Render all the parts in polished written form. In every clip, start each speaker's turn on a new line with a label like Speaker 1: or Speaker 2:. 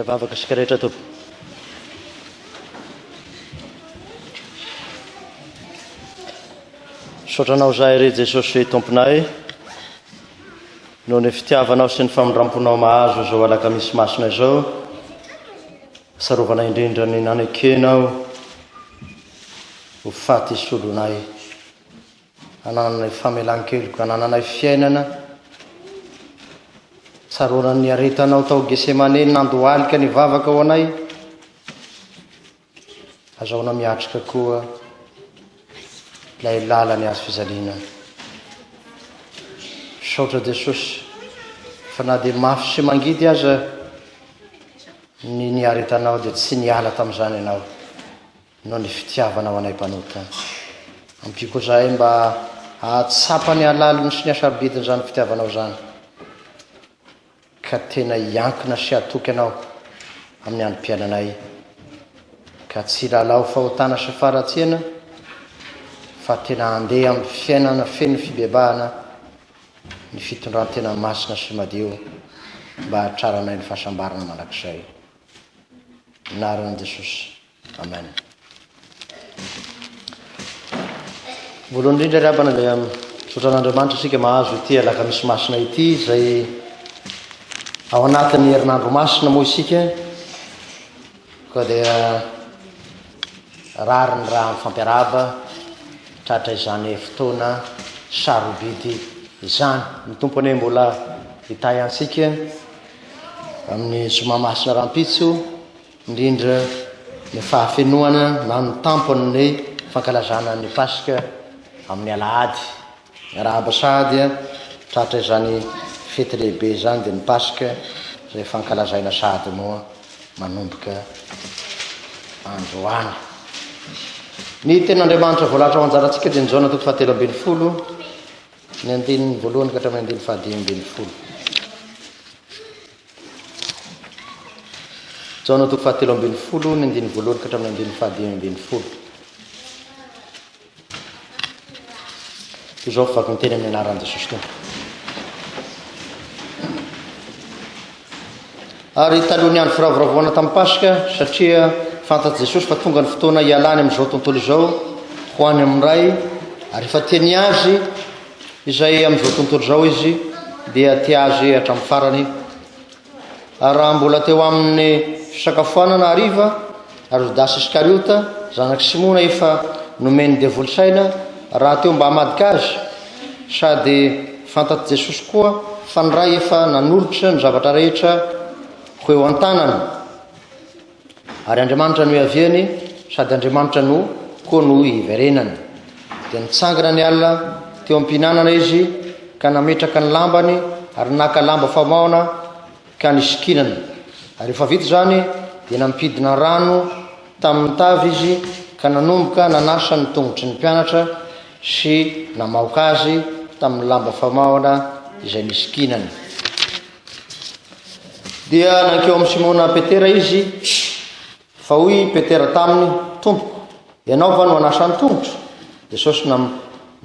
Speaker 1: Ray vavaka sika rehetra tompo. Saotranao zahay re Jesosy tomponay, noho ny fitiavanao sy ny famindramponao mahazo izao alaka misy masina izao, sarovanay indrindra ny nanekenao ho faty solonay, hanananay famelan-keloka, hanananay fiainana, tsaronany aretanao tao Getsemane nandohalika ny vavaka ho anay, azaona miatrika koa ilay lalany azo fizaliana. Saotra Jesosy, fa na dia mafy sy mangidy aza ny aretanao dia tsy niala tamin'izany ianao noho ny fitiavanao anay mpanota. Ampiko zahay mba hahatsapa ny alaliny sy ny asarbidiny zany fitiavanao zany, ka tena iankina sy atoky anao amin'ny androm-piainanay, ka tsy lalao fahotana sy faratsiana, fa tena andeha amin'ny fiainana feno fibebahana, ny fitondrantena masina sy madio, mba hatraranay ny fahasambarana mandrakizay. Anaran'i Jesosy, amen. Voalohany indrindra ry abana dia sotran'Andriamanitra isika mahazo ity alaka misy masina ity, izay ao anatin'ny herinandro masina moa isika, koa dia rary ny raha mifampiaraba tratra izany fotoana sarobidy izany. Ny tompony mbola hitay ansika amin'ny zoma masina rahampitso, indrindra ny fahafenoana na ny tampony ny fankalazana ny Pasika amin'ny Alahady. Rahabasady tratra izany fety lehibe izany dia ny Pasika, izay fankalazaina sady moa manomboka androany. Ny ten'Andriamanitra voalatra ao anjarantsika dia ny Jaona 7:20, ny andininy voalohany ka hatramin'ny andininy 5:20. Jaona 7:20, ny andininy voalohany ka hatramin'ny andininy 5:20. Izao vaky ny teny amin'ny anaran'i Jesosy tompo. Ary talohany andro firavoravoana tamin'ny Pasika, satria fantatsy Jesosy fa tonga ny fotoana hialany amin'izao tontolo izao ho any amin'ny ray, ary efa tiany azy izay amin'izao tontolo izao izy dia tia azy hatramin'ny farany. Ary raha mbola teo amin'ny fisakafoanana hariva, ary Jodasy Iskariota zanaky Simona efa nomeny devoly-saina, raha teo mba hamadika azy, sady fantatsy Jesosy koa fa ny ray efa nanolotra ny zavatra rehetra ho eo an-tanany, ary Andriamanitra no iaviany, sady Andriamanitra no koa no iverenany. Dia nitsangana ny alina teo am-pihinanana izy, ka nametraka ny lambany ary naka lamba famaona ka nisikinana. Ary efa vita zany dia nampidina rano tamin'ny tavy izy, ka nanomboka nanasa ny tongotry ny mpianatra sy namaoka azy tamin'ny lamba famaona izay nisikinana. Dia nankeo amin'ny Simona Petera izy, fa hoy Petera taminy, tompoko, ianao va no anasa ny tongotro? Jesosy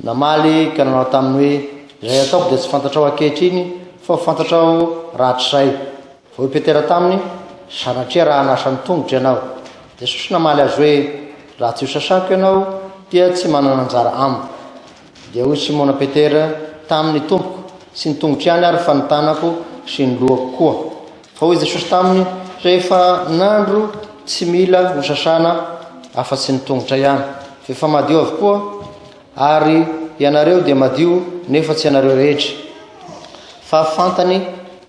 Speaker 1: namaly ka nanao taminy hoe, izay ataoko dia tsy fantatrao ankehitriny, fa fantatrao rahatr'izay. Fa hoy Petera taminy, sanatria raha anasa ny tongotro ianao. Jesosy namaly azy hoe, raha tsy ho sasako ianao dia tsy manana anjara amiko. Dia hoy Simona Petera taminy, tompoko, sy ny tongotro ihany ary fa ny tanako sy ny lohako koa. Fa hoy Jesosy taminy, rehefa nandro tsy mila ho sasana afa-tsy ny tongotra ihany, fa efa madio avokoa, ary ianareo dia madio nefa tsy ianareo rehetra, fa fantany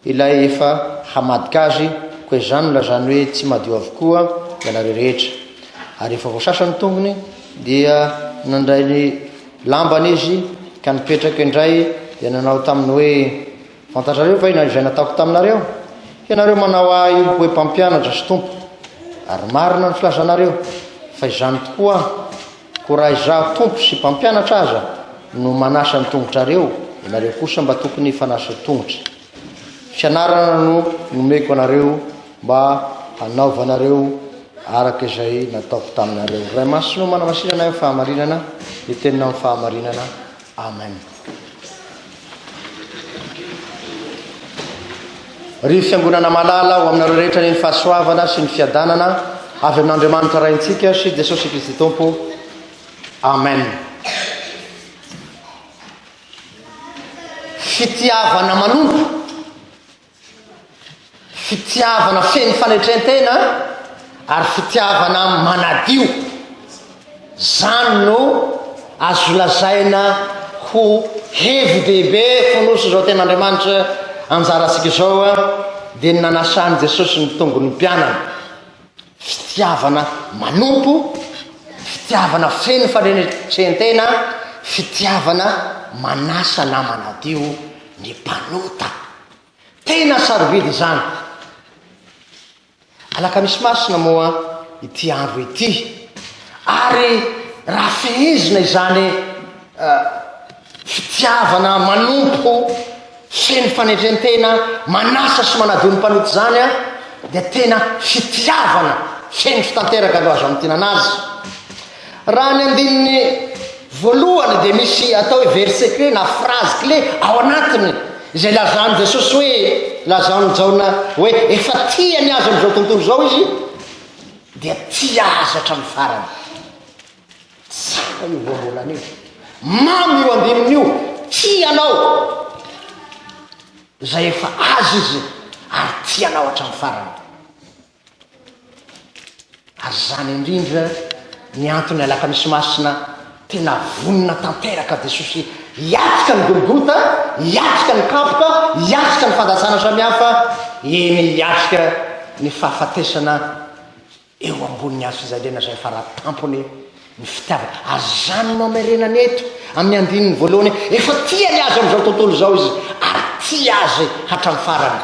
Speaker 1: ilay efa hamadika azy, koa izany no lazany hoe tsy madio avokoa ianareo rehetra. Ary efa voasasa ny tongony dia nandray ny lambany izy, ka nipetraka indray dia nanao taminy hoe, fantatrareo va izay nataoko taminareo? Ianareo manao ahy hoe mpampianatra sy tompo, ary marina ny filazanareo, fa izany tokoa, ko raha izaho tompo sy mpampianatra aza no manasa ny tongotrareo, ianareo kosa mba tokony fanasa tongotra. Fianarana no nomeko anareo mba hanaovanareo araka izay nataoko taminareo. Ray masino manamasinana eo fahamarinana, itenina amin'ny fahamarinana. Amen. ry fiangonana malala ho aminareo rehetra ny fahasoavana sy ny fiadanana avy amin'andriamanitra raintsika sy jesosy kristy tompo amen. Fitiavana manompo, fitiavana feno fanetrentena ary fitiavana manadio, zany no azo lazaina ho hevi-dehibe fonosy zao ten'andriamanitra anjarasika zao dia ny nanasany Jesosy ny tongony mpianana. Fitiavana manompo, fitiavana feno fanetrentena, fitiavana manasa na manadio ny mpanota. Tena sarobidy zany. Alakamisy masina moa ity andro ity, ary raha fehezina izany fitiavana manompo feno fanetrentena manasa sy manadio ny mpanota zany dia tena fitiavana feno fitanteraka aloha azo amin'ny tinanazy. Raha ny andininy voalohany dia misy atao hoe verset clé na phrase clé ao anatiny izay lazany Jesosy hoe lazany jaona hoe efa tiany azy amin'izao tontolo zao izy dia tia azy hatramin'ny farany. Tsara io voambolana io, mamy io andininy io, tianao zay efa azy izy ary tianao hatramin'ny farany. Azy zany indrindra ny antony alakamisy masina tena vonina tanteraka Jesosy hiatrika ny Golgota, hiatrika ny kapoka, hiatrika ny fandatsana samihafa, eny hiatrika ny fahafatesana eo amboniny azo fizalena zay faratampony ny fitiavana. Azy zany no amerenany eto amin'ny andininy voalohany efa tiany azy amin'izao tontolo zao izy ary tia azy hatramin'ny farany.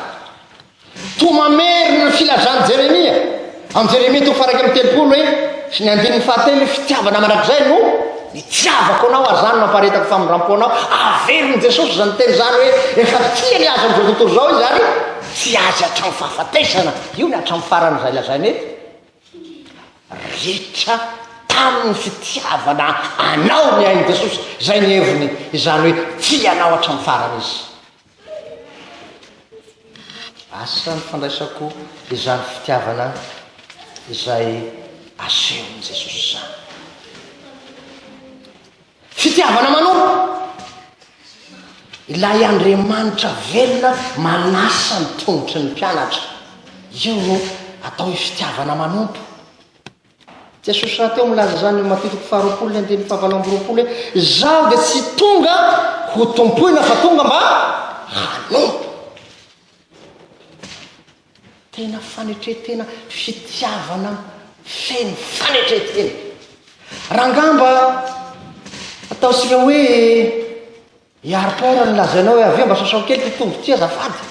Speaker 1: Tomamerina ny filazany Jeremia amin'ny Jeremia toko faraka amin'ny telopolo hoe sy ny andininy fahatelo fitiavana manak'izay no nitiavako anao ary zany namparetako famindram-poanao. Averiny Jesosy zany teny zany hoe efa tiany azy amin'izao tontolo zao izy ary tia azy hatramin'ny fahafatesana. Io ny hatramin'ny farany zay lazainy eto rehetra tamin'ny fitiavana anao ny ain'i Jesosy zay ny heviny izany hoe tianao hatramin'ny farany izy. Asa ny fandraisako izany fitiavana izay asehon'i Jesosy zany. Fitiavana manompo, ilay Andriamanitra velona manasa ny tongotry ny mpianatra. Io no atao hoe fitiavana manompo. Jesosy raha teo milaza zany Mateo faharoapolo ny andininy fahavalo amby roapolo hoe zaho dia tsy tonga ho tompoina fa tonga mba hanompo. Tena fanetretena, fitiavana feno fanetretena. Rangamba ataosika hoe hiaripora ny lazainao hoe aveo mba sasao kely ty tombo ty azafady.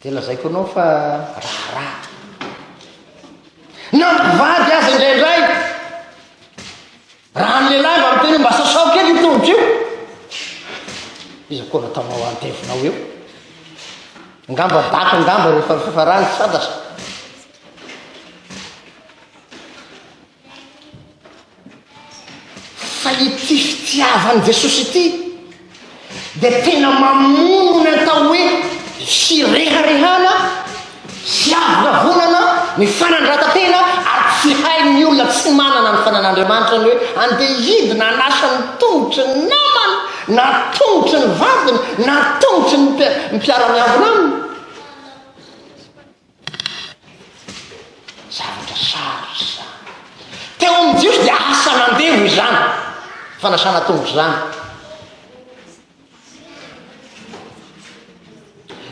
Speaker 1: Dia lazaiko anao fa raharaha. Nampivady azy indraindray raha ny lehilahy mba miteny mba sasao kely io tongotra io. Izy koa nataonao antevinao eo. Ngamba daka ngamba rehefa fifarany sadasa. Fa ity fitiavany Jesosy ity dia tena mamono ny atao hoe fireharehana, fiavonavonana, ny fanandratantena ary tsy hain'ny olona tsy manana ny fanan'Andriamanitra ny hoe andeha hidina hanasa ny tongotry ny namany na tongotry ny vadiny na tongotry ny mpiara-miavona aminy. Zavatra sarotra zany. Teo amin'ny Jiosy dia asa nandevo izany fanasana tongotry zany.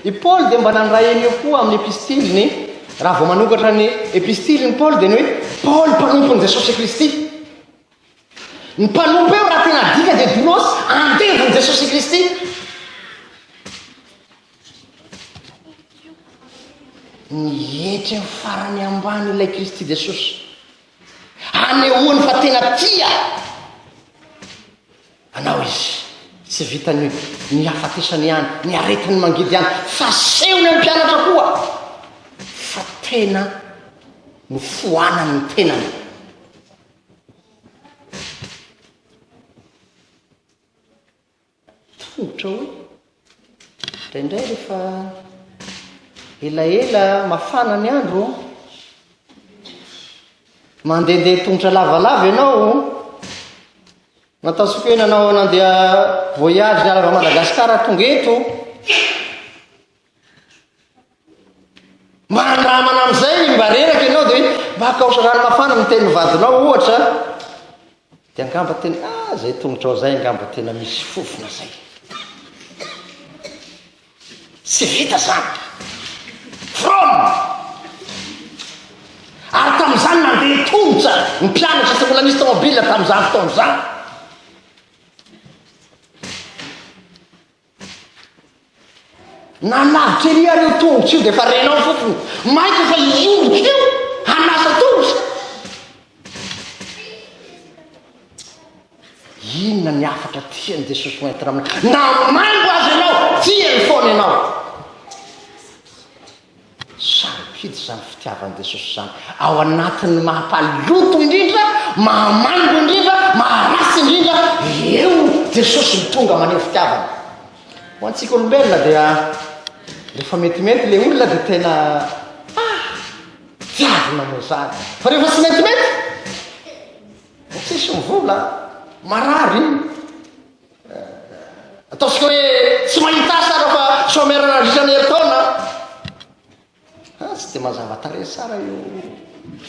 Speaker 1: I Paul dia mba nanray eny eo koa amin'ny epistiliny, raha vao manokatra ny epistiliny Paul dia ny hoe Paul mpanompon'i Jesosy Kristy. Ny mpanompo eo raha tena dika dia dinos andevon'i Jesosy Kristy. Nihetry ny farany ambany ilay Kristy Jesosy hanehoany fa tena tia anao izy. Tsy vitany ny hafatesany ihany, ny aretiny mangidy ihany, fa sehony amin'ny mpianatra koa fa tena no foanany ny tenany. Tongotra hoe indraindray rehefa elaela mafana ny andro mandehandeha tongotra lavalava ianao nataosika hoe nanao nandeha voyage nialava Madagasikara tonga eto mandramana am'izay mba reraka ianao de hoe mba akaosa rano mafana miteny vadinao ohatra de angamba tena zay tongotra ao zay angamba tena misy fofona zay tsy vita zany from ary tam'izany nandeha tongotra ny mpianatra sy mbola nisy tomobila tam'izany fotoan'izany nalavitra ery areo tongotra io de fa renao fofony maika fa iolotra io hanasa tongotra inona ny afatra tiany Jesosy mainty ramina namango azy ianao tiany foana ianao saropidy zany fitiavan'i Jesosy zany ao anatin'ny mahampaloto indrindra mahamango indrindra maharasy indrindra eo Jesosy mitonga maneho fitiavana ho antsika olombelona dia rehefa metimety le olona dia tena tiavina moa zany fa rehefa tsy metimety tsisy mivola marary ataosika hoe tsy mahita sara fa somerana risana eritaona tsy dia mazava tare sara io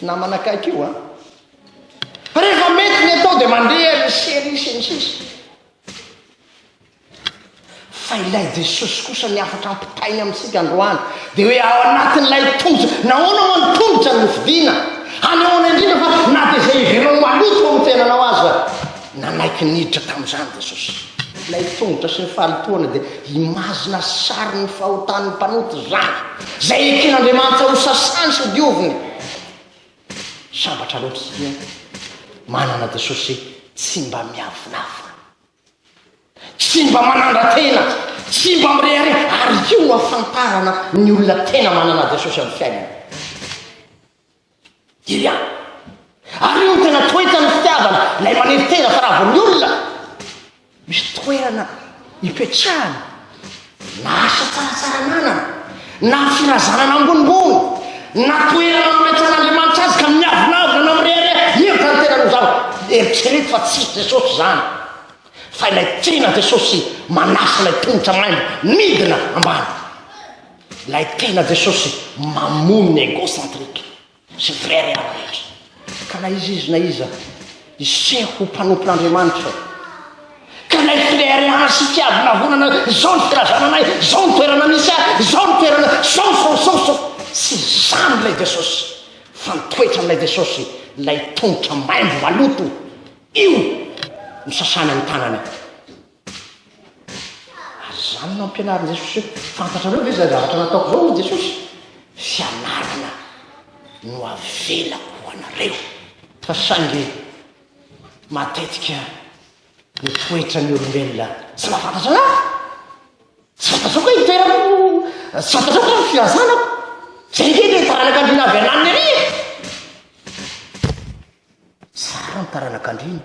Speaker 1: namana akaiky io fa rehefa mety ny atao dia mandeha riserisy fa ilay Jesosy kosa ny afatra ampitainy amintsika androany dia hoe ao anatin'ilay tongotra nahoana moa ny tongotra ny fidiana hanehoana indrindra fa na dia zay ivelao maloto ao mitenanao azy nanaiky niditra tamin'izany Jesosy ilay tongotra sy ny fahalitoana dia imazina sary ny fahotan'ny mpanoty zany zay eken'Andriamanitra ho sasany sy dioviny sambatra loatra manana Jesosy tsy mba miavinavina tsy mba manandra-tena tsy mba mirehare ary io no afantarana ny olona tena manana Jesosy amin'ny fiainana iria ary io no tena toetany fitiavana lay maneho tena fa raha vo ny olona misy toerana ipetrahana na asa tsaratsara-nanana na firazanana ambonimbony na toerana mametran'Andriamanitra azy ka miavinavina na mirehare io tany tena no zao eritrereto fa tsisy Jesosy zany fa ilay tena Jesosy manasa ilay tongotra maimbo midina ambany ilay tena Jesosy mamono ny égocentrique sy frère rehetra ka na izy na iza iseho ho mpanompon'Andriamanitra ka ilay frère sy tiavina vonana zao ny firazananay zao ny toerana misy ahy zao ny toerana sao tsy zany ilay Jesosy fa nitoetra amin'ilay Jesosy ilay tongotra maimbo maloto io ny sasany amin'ny tanany ary zany no ampianarin' Jesosy fantatrareo ve zay zavatra nataoko zao no Jesosy fianarana no avelako ho anareo fa sangy matetika ny toetra ny olombelona tsy mahafantatra anahy tsy fantatrako hoe itoerako tsy fantatrako hoe firazanako zay kely taranak'andriana avy ananiny ary tsara ny taranak'andriana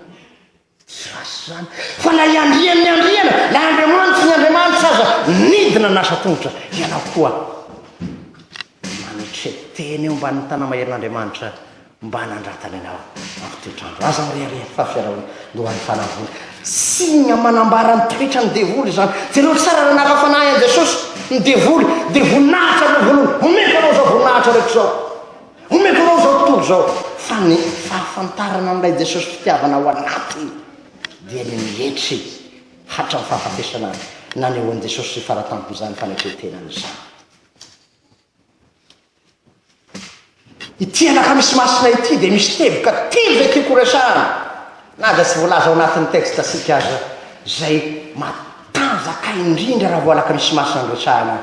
Speaker 1: tsy rasy zany fa la iandriany ny andriana la Andriamanitra ny Andriamanitra aza nidina nasa tongotra ianao koa manetreteny eo mba ny tana maherin'Andriamanitra mba nandratany anao ampitoetrandro aza mirehare fa fiarahona lohan'ny fanavona sy ny manambara ny toetra ny devoly zany jereo tsara raha nakafanahy an Jesosy ny devoly de voninahitra no voalohany omeko anao zao voninahitra rehetra zao omeko anao zao tontolo zao fa ny fahafantarana amin'ilay Jesosy fitiavana ao anatiny dia ny mihetry hatrany fahafatesana nanehoan'i Jesosy faratampin'izany fanetretenany izany ity anaka misy masina ity dia misy teboka telo zay tiako resahana na da tsy voalaza ao anatin'ny texte asika aza zay matanjaka indrindra raha voalaka misy masina ny resahana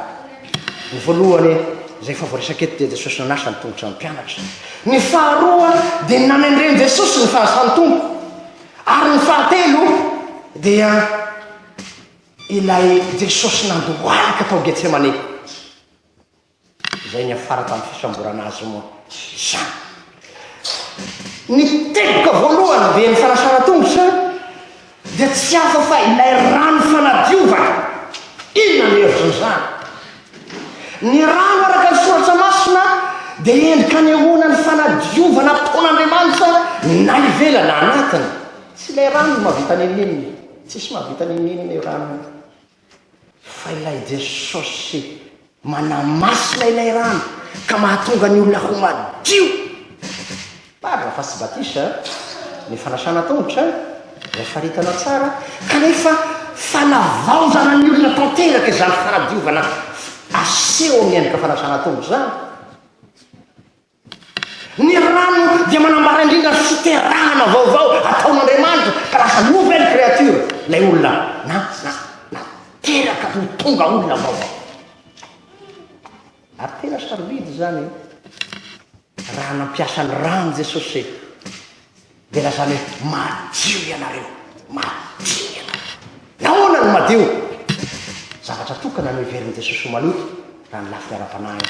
Speaker 1: ny voalohany zay fa voaresaketo dia Jesosy nanasa ny tongotra ny mpianatra ny faharoa dia nanendreny Jesosy ny fanasany tompo ary ny fahatelo dia ilay Jesosy nandohalika tao Getsemane zay ny afara tamin'ny fisamborana azy moa zany ny teboka voalohany dia ny fanasana tongotra dia tsy hafa fa ilay rano fanadiovana inona ny hevitranyzany ny rano araka ny soratra masina dia endrika anehoana ny fanadiovana ataon'Andriamanitra na ivelana anatiny tsy ilay rano mahavita ninnininy tsisy mahavita ninnininy rano fa ilay Jesosy manamasina ilay rano ka mahatonga ny olona ho madio parina fa tsy batisa ny fanasana tongotra rehefa ritana tsara kanefa fanavaozana ny olona tanteraka izany fanadiovana aseho amin'ny endrika fanasana tongotra zany ny rano dia manambara indrindra fiterahana vaovao ataon'Andriamanitra ka lasa nouvelle créature lay olona na teraka ho tonga olona vaovao ary tena sarobidy zany raha nampiasa ny rano Jesosy dia lazany hoe madio ianareo madio ianareo nahoana ny madio zavatra tokana no iverin'i Jesosy ho maloto raha ny lafiny ara-panahy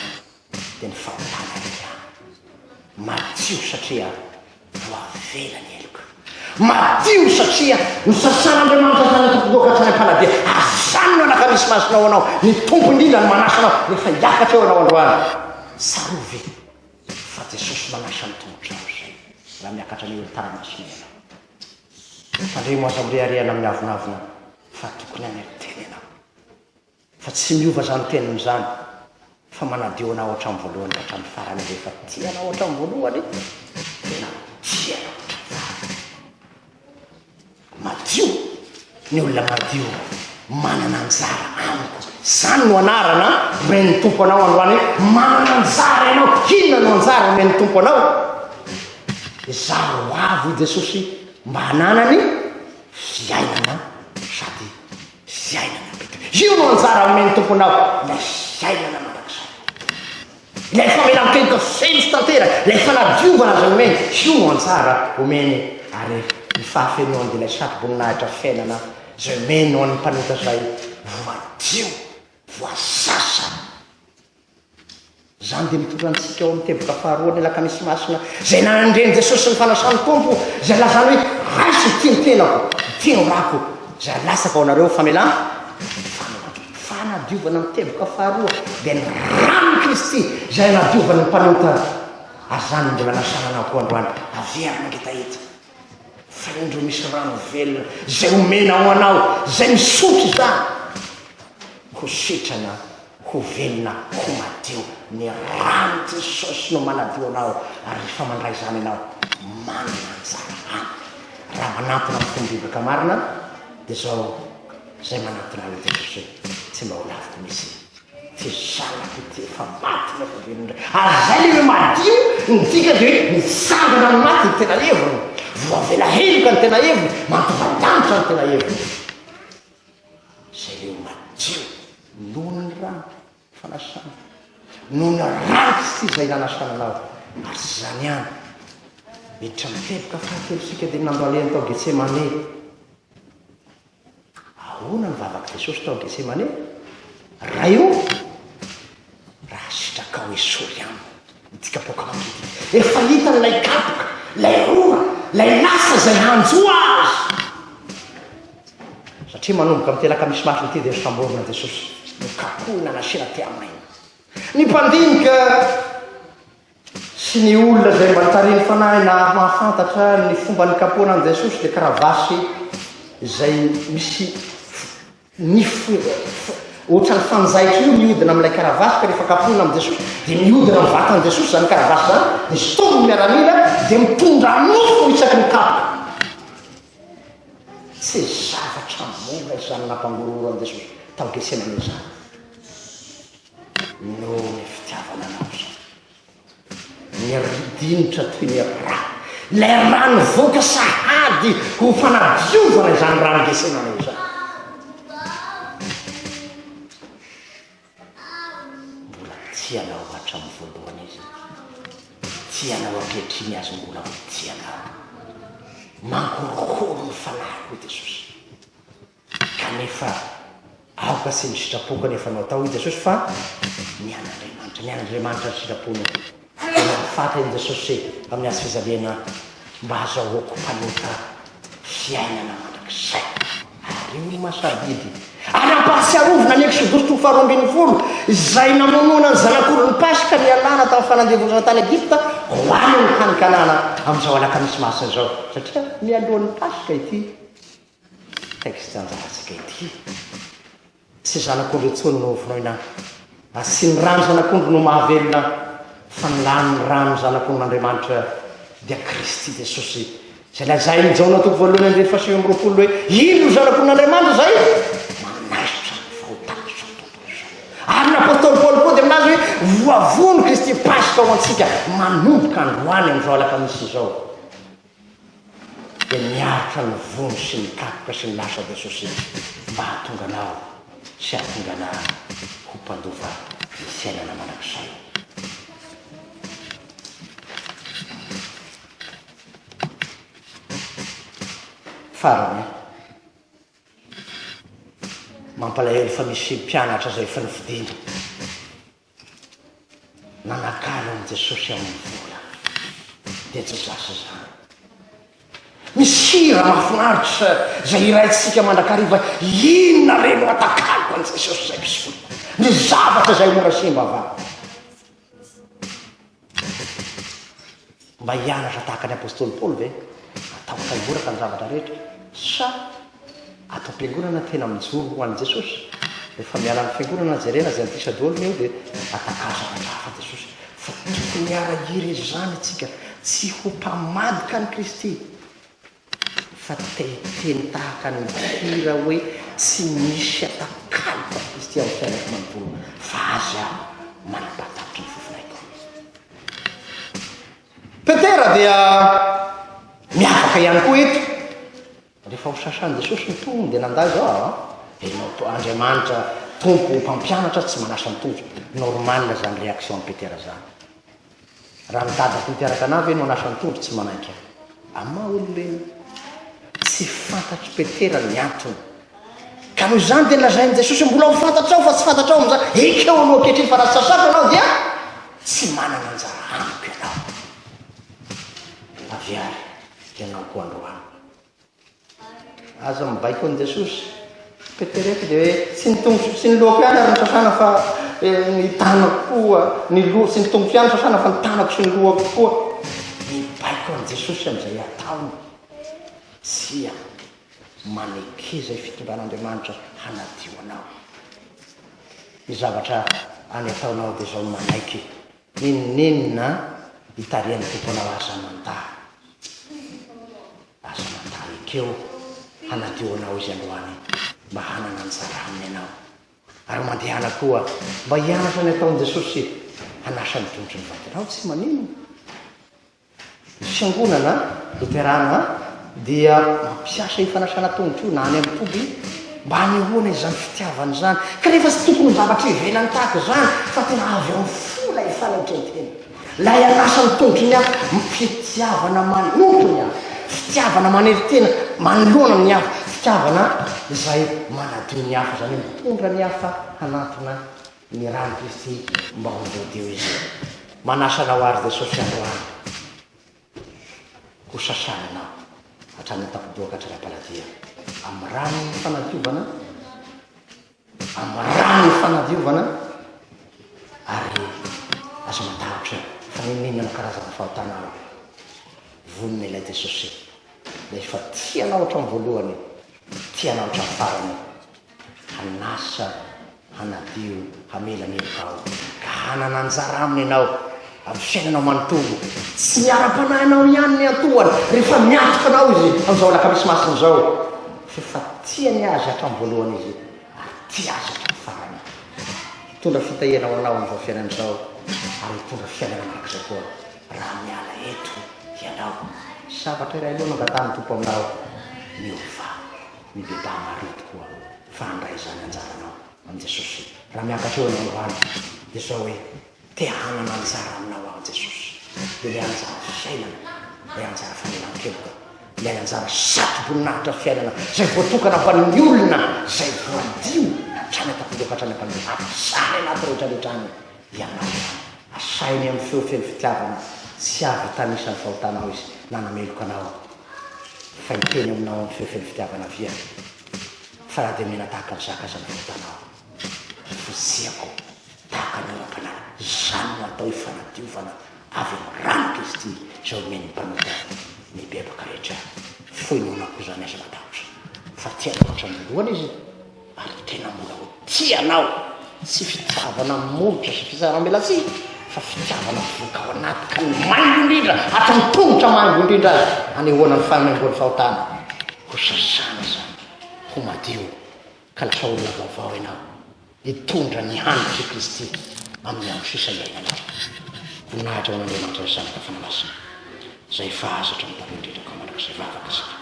Speaker 1: dia ny fahotana rehetra madio satria voavela ny eloko madio satria ny sasan'Andriamanitra zany tokodoka hatrany am-panadia azany no anaka misy masinao anao ny tompo indrindra ny manasanao rehefa hiakatra eo anao androany sarovy fa Jesosy manasa ny tongotra zay raha miakatra ny olo taramasina ianao fandremo aza mireharehana amin'ny avinavina fa tokony any teny ianao fa tsy miova zany teniny zany fa manadio anao hatramin'ny voalohany ka hatramin'ny farany rehefa tianao hatramin'ny voalohany tena tianao madio ny olona madio manana anjara amiko zany no anarana omeny tompo anao androany manana anjara ianao inona no anjara omeny tompo anao zaho avo i Jesosy mba hananany fiainana sady fiainana io no anjara omeny tompo anao ilay fiainana mandrakizay ilay famelan-keloka fensy tantera ilay fanadiovana zay omeny io no anjara omeny ary ny fahafenoany dia ilay satroboninahitra fiainana zay omeny ho an'ny mpanota zay voadio voasasa zany dia mitorantsika ao amin'ny teboka faharoany laka misy masina zay nanandreny Jesosy ny fanasany tompo zay lazany hoe raisy tianotenako tiano rako zay lasaka ao anareo famelana fanadiovana amin'ny teboka faharoa dia ny rano Kristy zay nadiovana ny mpanota azany mbola nasanana koa androany averina ngeta hita fa indro misy rano velona zay omena ao anao zay misotry zany ho sitrana ho velona ho madio ny rano Jesosy no manadio anao ary rehefa mandray zany ianao manana anjara any raha manatona amin'ny fomba bibaka marina dia zao zay manatona ny Jesosy tsy mba ho laviko misy ty zanako ty efa maty nefa velondra ary zay le hoe madio nydika dia hoe misangana ny maty ny tena heviny voavela heloka ny tena heviny mampivadanitra ny tena heviny zay le madio noho ny rano fanasana noho ny rano sy zay nanasananao ary zany ihany miditra miteboka fahakelosika dia nandroaleny tao Getsemane ahoana ny vavaky Jesosy tao Getsemane raha io raha sitrakao esory any midika pokamakity efa hitan'ilay kapoka lay rora lay lasa zay hanjoa azy satria manomboka mitelaka misy masina ty dia samborona Jesosy nokapohina nasina ty amaina ny mpandinika sy ny olona zay mba nitariny fanahy na mahafantatra ny fomba ny kapohana an Jesosy dia karavasy zay misy ohatrany fanjaitra io mihodina amin'ilay karavasy ka rehefa kapohina am Jesosy dia mihodina amin'ny vatany Jesosy zany karavasy zany ny stomy miaramila dia mitondra nofo isaky ny kapoka tsy zavatra mora izany nampangororo an Jesosy tao Getsemane zany no ny fitiavana anao zany ny ridinitra toy ny rà lay rano voaka sahady ho fanadiovana izany rano Getsemane zany mbola tianao hatramin'ny voalohany izy tianao ankehitriny azy mbola ho tianao mankorohoro ny fanahy ho Jesosy kanefa aoka sy ny sitrapoka nefa nao atao i Jesosy fa ny an'Andriamanitra ny sitrapony fata in Jesosy amin'ny azy fizaliana mba azahoako mpanota fiainana mandrakizay ary olo masabidy Ary ampahasiarovina ny exodosy faharoa ambin'ny folo izay namonoana ny zanak'olony pasika ny alana tamin'ny fanandevozana tany Egipta hoany ny hany Kanana amin'izao alakamisy masina izao satria mialohan'ny pasika ity texte anjaratsika ity tsy zanak'ondro intsony no vonoina sy ny rano zanak'ondro no mahavelona fa ny lany ny rano zanak'ondron'Andriamanitra dia Kristy Jesosy zay lazay injaona toko voalohany andreny fasio amby roapolo hoe ino zanak'ondron'Andriamanitra zay manasotra ny fahotaitra ary ny apôstôly Paoly koa dia aminazy hoe voavono Kristy pasika ao antsika manomboka androany amin'izao alakamisy izao dia miaritra ny vono sy ny kapoka sy ny lasa Jesosy mba hahatonga anao sy hahatonga ana ho mpandova ny fiainana manakizay. Farany mampalahelo fa misy mpianatra zay efa nifidiana nanakalo amin'i Jesosy amin'ny vola dia jojasa zany misy hira mahafinaritra zay iraintsika mandrakariva inona reno atakaloko an'i Jesosy zay misy ny zavatra zay mora simba va mba hianatra tahaka ny apôstôly Paoly ve atao kaigoraka ny zavatra rehetra sa atao fiangonana tena mijoro ho an'i Jesosy rehefa miala ny fiangonana jerena zay antisadolony eo dia atakazavatrafa Jesosy fa tokony arahiry zany atsika tsy ho mpamadika ny Kristy fa teny tahaka ny hira hoe tsy misy atakaliko Kristy amin'ny fiainako manontolo fa azy aho manapatavitra ny fofinaiko. Petera dia miavaka ihany koa eto rehefa ho sasan'i Jesosy ny tongo dia nandà zao enao Andriamanitra tompo mpampianatra tsy manasa ny tongotra normal zany réaction Petera zany raha mitadako miteraka anavy no anasa ny tongotra tsy manaiky ama olombelo tsy fantatry Petera ny antony ka noho izany dia lazain'i Jesosy mbola ho fantatrao fa tsy fantatrao amin'izany ekeo aloha ankehitriny fa raha tsy sasako ianao dia tsy manana anjara amiko ianao aviary ianao koa androany aza mibaiko an'i Jesosy Petera eky dia hoe tsy ny tongotra sy ny lohako ihany ary ny sasana fa ny tanako koa ny loha sy ny tongotra ihany sasana fa ny tanako sy ny lohako koa mibaiko an'i Jesosy amin'izay ataony sia manekeza fitondran'Andriamanitra hanadio anao ny zavatra any ataonao dia zao manaiky ninona hitarian'ny tomponao aza manda ekeo hanadio anao izy androany mba hanana anjara aminy ianao ary mandehana koa mba hianatra ny ataon'i Jesosy hanasa ny tongotry ny vatanao tsy manino ny fiangonana luterana dia mampiasa ifanasana tongotro io na any amin'ny toby mba hanehoana izany fitiavany zany ka rehefa tsy tokony zavatra ivelany tahaka zany fa tena avy amin'ny fola ifanaitretena la hianasa ny tongotry ny hafa fitiavana manontro ny hafa fitiavana maneritena manoloana ny hafa fitiavana izay manadio ny hafa zany mitondra ny hafa hanatona ny rano Kristy mba ho voadio izy manasanao ary Jesosy androany ho sasananao hatrany tapodoaka hatrany-paladia amin'ny rano ny fanadiovana amin'ny rano ny fanadiovana ary azo matahotra fa nininana karazana fahotanao vonona ilay Jesosy dia efa tianao hatramin'ny voalohany tianao hatramin'ny farany hanasa hanadio hamela mielokao ka hanana anjara aminy ianao amin'ny fiainanao manontolo tsy miara-panahinao ihany ny antohany rehefa miatroka anao izy amin'izao lakamisy masina zao fefa tiany azy hatramin'ny voalohany izy ary tia azy hatramin'ny farany hitondra fitahianao anao amin'izao fiainan'izao ary hitondra fiainana manakizay koa raha miala eto ianao zavatra iray aloha nangatany tompo aminao miova mibeba marito koa fa andray zany anjaranao amin'i Jesosy raha miakatra eo anao androany dia zao hoe te hanana anjara aminao ao Jesosy dia le anjara fiainana le anjara famelan-keloka le anjara sato-boninahitra fiainana zay voatokana ho an'ny olona zay voadio hatrany atapidoka hatrany ampandeha asany anaty rehetrarehetrany ianao asainy amin'ny feofeny fitiavana tsy avy tanisany fahotanao izy nanameloka anao fa hiteny aminao amin'ny feofeny fitiavana via
Speaker 2: fa raha dia mena tahaka ny zaka aza mitanao fosiako tahaka ny ora-panala zany no atao hifanadiovana avy amin'ny rano Kristy zao meny mpanota mibebaka rehetra foinonako zany aza matahotra fa tianao hatramin'nylohana izy ary tena mbola ho tianao tsy fitiavana molotra sy fisaramela sy fa fitiavana mivoaka ao anaty ka ny maimbo indrindra hatrany tongotra maimbo indrindra azy anehoana ny fanaingony fahotana ho sasana zany ho madio ka lasa olona vaovao ianao hitondra ny handritry Kristy amin'ny andro sisa iainanao voninahitra ao an'Andriamanitra zanaka fanamasina zay fahazatra mitalo indrindra ka mandrak'izay vavaka sika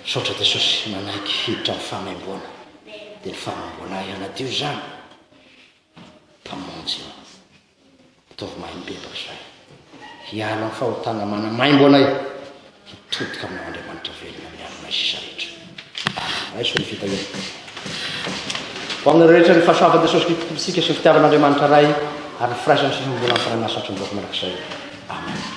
Speaker 2: saotra Jesosy manaiky hiditra amin'ny fahamaimboana dia ny fahamamboana ihanadio zany mpamonjy io ataovy mahay mibebaka zay hiala amin'ny fahotana manamaimbo anay hitodika aminao Andriamanitra velona miarona sisa rehetra ay so ny vita io ho amin'ny rehetra ny fahasoava Jesosy Kristy sika sy ny fitiavan'Andriamanitra ray ary ny firaisany sy ny mbola amin'ny faranasatry ny bloka mandrak'izay amen